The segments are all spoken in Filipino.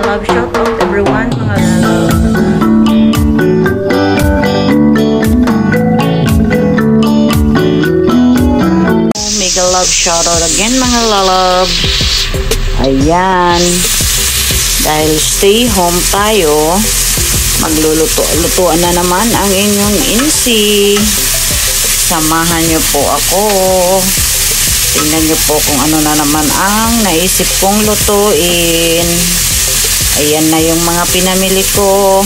love shoutout everyone, mga lalab. Mega love shoutout again, mga lalab. Ayan. Dahil stay home tayo, magluluto-lutuan na naman ang inyong insi. Samahan niyo po ako. Tingnan niyo po kung ano na naman ang naisip kong lutuin. Ayan na yung mga pinamili ko.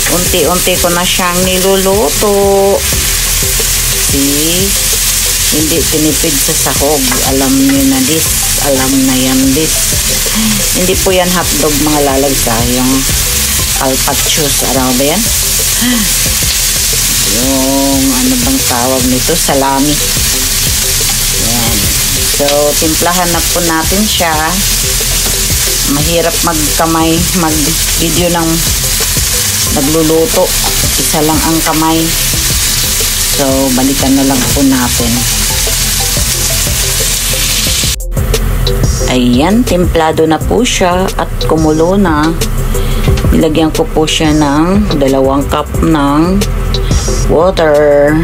Unti-unti ko na siyang niluluto. See? Hindi tinipid sa sahog. Alam niyo na this. Alam na yan this. Hindi po yan hotdog, mga lalagsa. Yung calpachos. Ano ba yan? Yung ano bang tawag nito? Salami. Yan. So, timplahan na po natin siya. Mahirap magkamay, mag-video ng nagluluto. Isa lang ang kamay. So, balikan na lang po natin. Ayan, templado na po siya at kumulo na. Nilagyan ko po siya ng 2 cup ng water.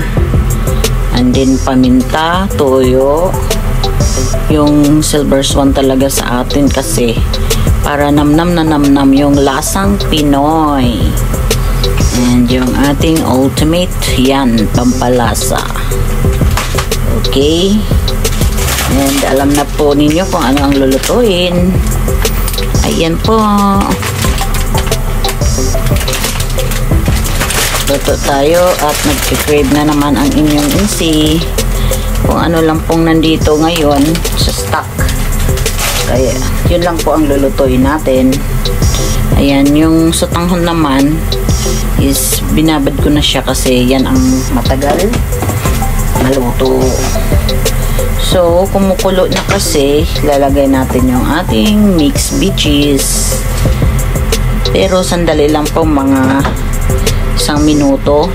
And then paminta, toyo. Yung silver swan talaga sa atin kasi para namnam na namnam yung lasang Pinoy. And yung ating ultimate, yan, pampalasa. Okay. And alam na po ninyo kung ano ang lulutuin. Ayan po. Luto tayo at nag-crave na naman ang inyong insi. Kung ano lang pong nandito ngayon sa stock. Kaya yun lang po ang lulutuin natin. Ayan, yung sutanghon naman is binabad ko na siya kasi yan ang matagal maluto. So, kumukulo na kasi, lalagay natin yung ating mixed veggies. Pero sandali lang po, mga 1 minuto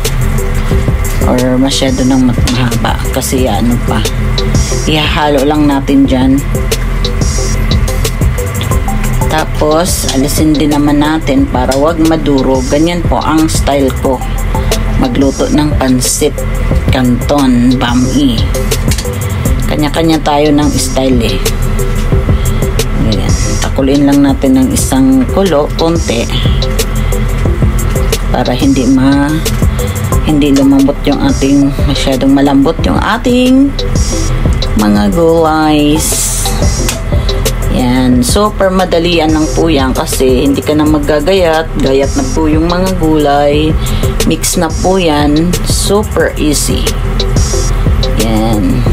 or masyado nang mahaba kasi ano pa, ihahalo lang natin dyan. Tapos alisin din naman natin para wag maduro. Ganyan po ang style ko magluto ng pansit canton bami. Kanya-kanya tayo ng style eh. Ganyan. Takulin lang natin ng 1 kulo konti para hindi lumambot yung ating, masyadong malambot yung ating mga gulays. Yan, super madalian lang po yan kasi hindi ka na maggagayat, gayat na po yung mga gulay, mix na po yan, super easy. Yan,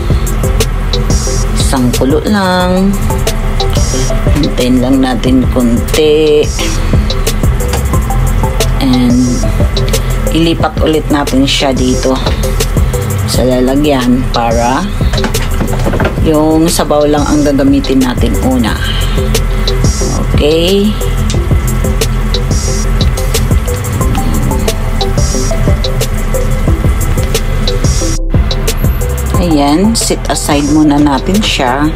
1 kulo lang, hintayin lang natin konti. And ilipat ulit natin siya dito sa lalagyan para yung sabaw lang ang gagamitin natin una. Okay. Ayan, set aside muna natin siya.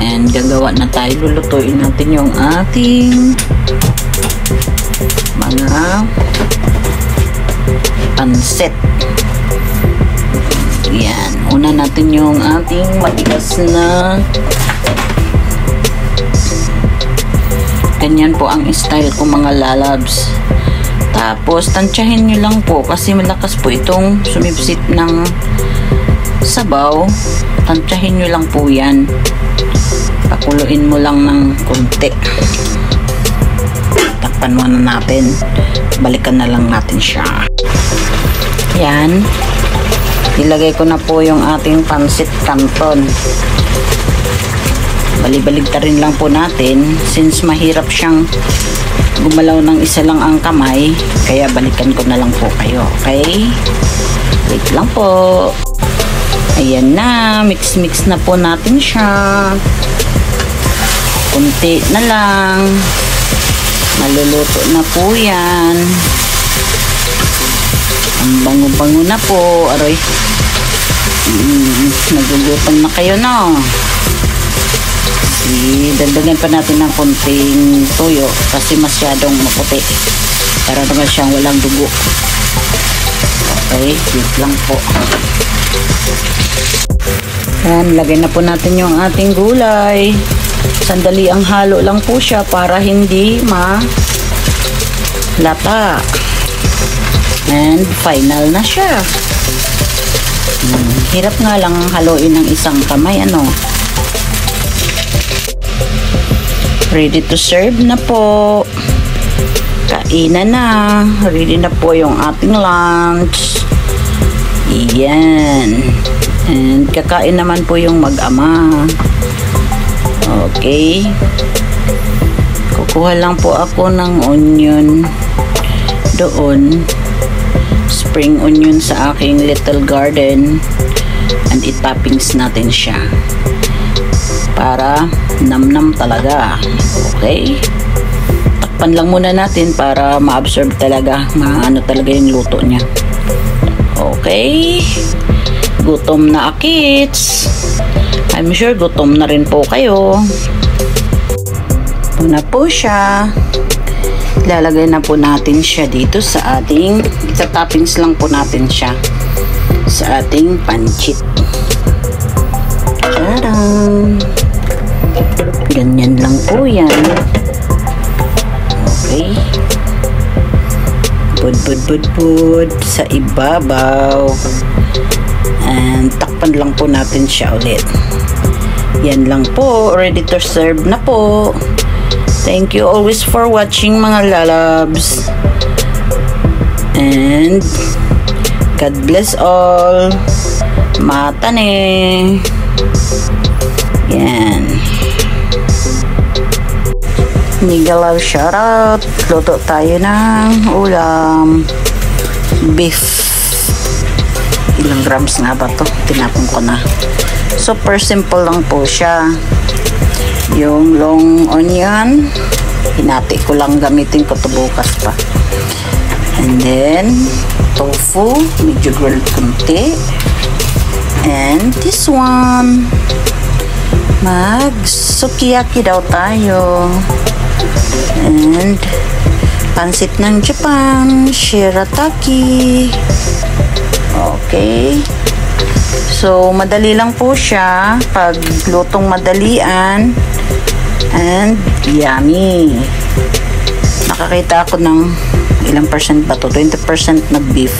And gagawa na tayo, lulutuin natin yung ating mga pansit. Yan, una natin yung ating matigas na. Ganyan po ang style ko, mga lalabs. Tapos tansyahin nyo lang po kasi malakas po itong sumipsip ng sabaw. Tansyahin nyo lang po yan. Pakuluin mo lang ng konti. Takpan muna natin, balikan na lang natin siya. Yan, ilagay ko na po yung ating pansit canton. Bali-balig ta rin lang po natin since mahirap siyang gumalaw ng isa lang ang kamay, kaya balikan ko na lang po kayo. Okay, wait lang po. Ayan na, mix na po natin siya. Kunti na lang, maluluto na po yan. Ang bango-bango na po. Aroy, nagugutom na kayo, no? Idagdagan pa natin ng konting toyo kasi masyadong maputi. Para naman siyang walang dugo. Okay, wait lang po. Yan, lagay na po natin yung ating gulay. Sandali ang halo lang po siya para hindi malata. And final na siya. Hirap nga lang haluin ng isang kamay, ano. Ready to serve na po. Kainan na. Ready na po yung ating lunch. Iyan. And kakain naman po yung mag-ama. Okay. Kukuha lang po ako ng onion doon. Spring onion sa aking little garden. And itoppings natin siya. Para namnam talaga. Okay. Takpan lang muna natin para ma-absorb talaga. Maano talaga yung luto niya. Okay. Gutom na kids. I'm sure gutom na rin po kayo. Ito na po siya. Ilalagay na po natin siya dito sa ating, sa toppings lang po natin siya sa ating pancit. Tadam! Ganyan lang po yan. Okay. Bud sa ibabaw. And takpan lang po natin siya ulit. Yan lang po. Ready to serve na po. Thank you always for watching mga lalabs. And God bless all. Matane. Yan. Nigalaw shoutout. Luto tayo ng ulam. Beef. Ilang grams nga ba to? Tinapon ko na. Super simple lang po siya. Yung long onion, hinati ko lang, gamitin ko to bukas pa. And then tofu, medyo grilled kunti. And this one, mag sukiyaki daw tayo. And pansit ng Japan, shirataki. Okay. So, madali lang po siya pag lutong madalian. And yummy. Nakakita ako ng ilang percent ba to? 20% na beef.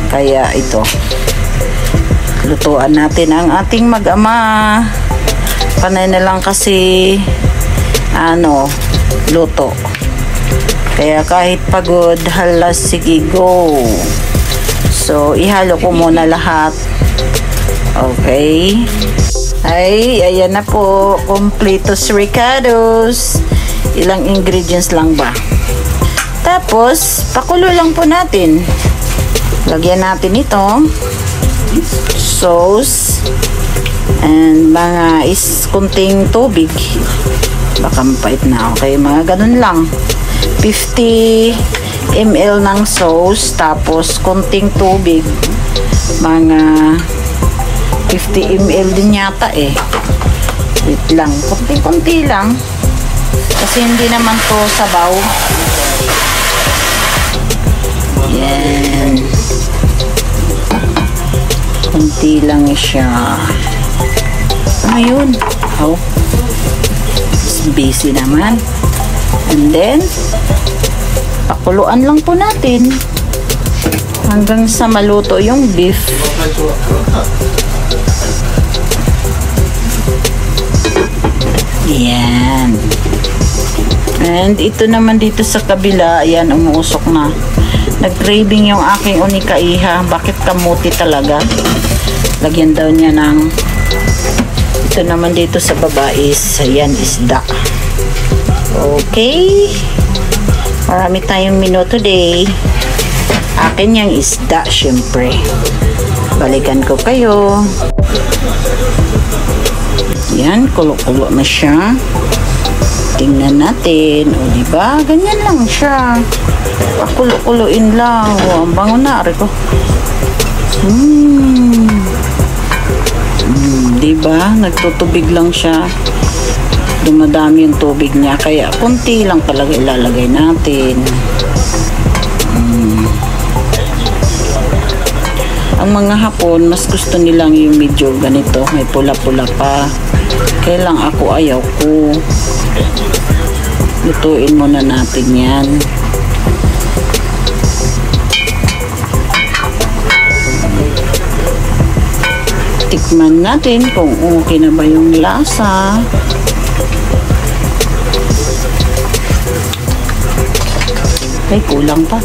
Kaya ito. Lutuan natin ang ating mag-ama. Panay na lang kasi luto. Kaya kahit pagod, hala, sige, go. So, ihalo ko muna lahat. Okay. Ay, ayan na po. Completos ricados. Ilang ingredients lang ba? Tapos, pakulo lang po natin. Lagyan natin ito. Sauce. And mga kunting tubig. Baka mapait na. Okay, mga ganun lang. 50 ml ng sauce. Tapos, kunting tubig. Mga 50 ml din yata eh. Wait lang. Kunti-kunti lang. Kasi hindi naman to sabaw. Yan. Kunti lang siya. Ano yun? Oh. Busy naman. And then, pakuluan lang po natin. Hanggang sa maluto yung beef. Yan. And ito naman dito sa kabila, ayan, umuusok na. Nag-craving yung aking unikaiha. Bakit kamuti talaga? Lagyan daw niya ng ito naman dito sa baba is, ayan, isda. Okay. Marami tayong menu today. Akin yung isda, syempre. Balikan ko kayo. Yan, kulo-kulo na siya. Tingnan natin. O, diba? Ganyan lang siya. Pakulo-kuloin lang. O, ang bango na. Ari ko. Diba? Nagtutubig lang siya. dumadami yung tubig niya, kaya kunti lang talaga ilalagay natin. Ang mga Hapon, mas gusto nilang yung medyo ganito, may pula-pula pa. Kaya lang ako ayaw ko. Lutuin muna natin yan. Tikman natin kung okay na ba yung lasa. Ay, kulang pa.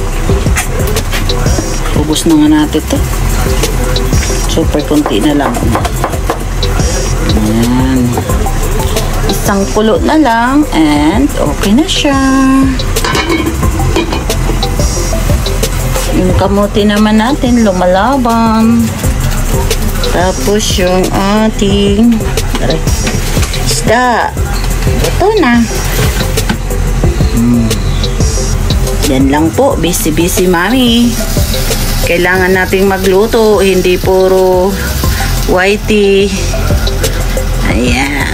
Ubus na nga natin ito. Super konti na lang. Ayan. Isang kulo na lang and okay na siya. Yung kamote naman natin lumalaban. Tapos yung ating isda. Ito na. Yan lang po. Busy mami. Kailangan nating magluto, hindi puro whitey. Ayan.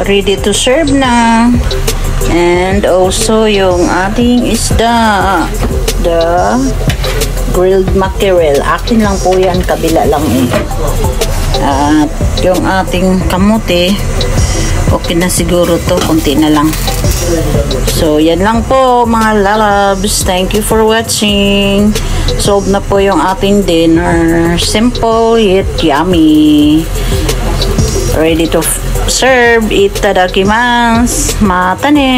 Ready to serve na. And also yung ating isda. The grilled mackerel. Akin lang po yan, kabila lang eh. At yung ating kamote, okay na siguro to, konti na lang. So, yan lang po mga lalabs. Thank you for watching. Solve na po yung ating dinner. Simple yet yummy. Ready to serve. Itadakimasu. Mata ne.